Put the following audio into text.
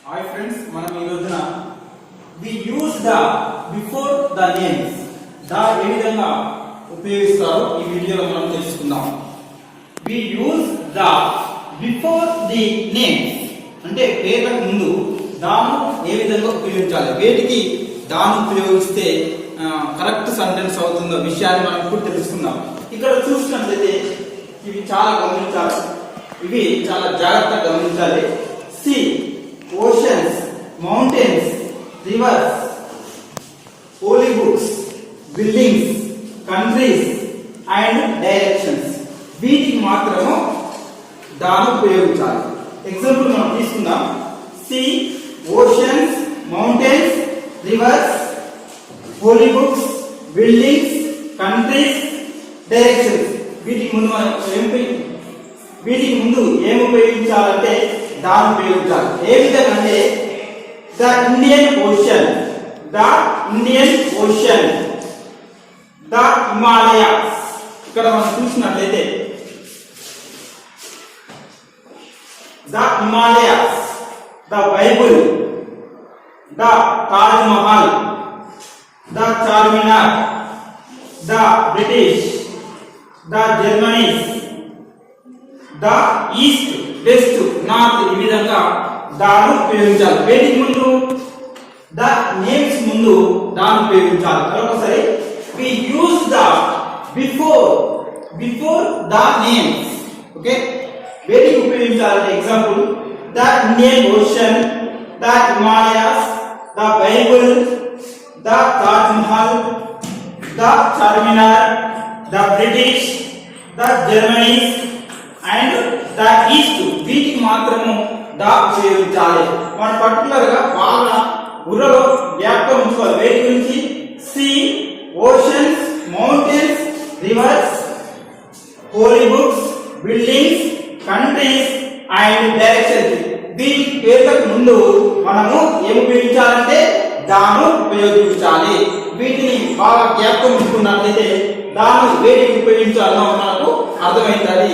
Hi friends, మనం ఈ రోజున we use the before the names దా ఏ విధంగా ఉపయోగిస్తారో ఈ వీడియోలో మనం తెలుసుకుందాం. We use the before the names అంటే పేర్లకు ముందు దాను ఏ విధంగా ఉపయోగించాలి, వేటికి దాను ఉపయోగిస్తే కరెక్ట్ సెంటెన్స్ అవుతుందో విషయాన్ని మనం ఇప్పుడు తెలుసుకుందాం. ఇక్కడ చూసినట్లయితే ఇవి చాలా గమనించాలి, ఇవి చాలా జాగ్రత్తగా గమనించాలి. Sea oceans, mountains, rivers, holy books, buildings, countries and directions వీటికి మాత్రము దాన్ని ఉపయోగించాలి. ఎగ్జాంపుల్ మనం తీసుకుందాం. Sea, oceans, mountains, rivers, holy books, buildings, countries, directions వీటికి ముందు ఏం ఉపయోగించాలంటే దాన్ని ఉపయోగించాలి. ఏ విధంగా అంటే the Indian ocean, the Indian ocean, the Himalayas. ఇక్కడ మనం చూసినట్లయితే the Himalayas, the Bible, the Taj Mahal, the Charminar, the British, the Germans, the east, west, north ఈ విధంగా దాన్ని ఉపయోగించాలి. వేటికి ముందు ద నేమ్స్ ముందు దాన్ని ఉపయోగించాలి. ఒకసారి we use the before the names. Okay, వేటికి ఉపయోగించాలంటే example the Indian ocean, the Himalayas, the Bible, the Taj Mahal, the Charminar, the British, the Germanies and the east వీటికి మాత్రము దా ఉపయోగించాలి. మన పర్టికులర్ గా బాగా బుర్రలో జ్ఞాపకం ఉంచుకోవాలి. వేటి గురించి? Sea, oceans, mountains, rivers, holy books, buildings, countries and directions వీటి పేర్లకు ముందు మనము ఏం ఉపయోగించాలంటే దాను ఉపయోగించాలి. వీటిని బాగా జ్ఞాపకం ఉంచుకున్నట్లయితే దాను వేటికి ఉపయోగించాలో మనకు అర్థమవుతుంది.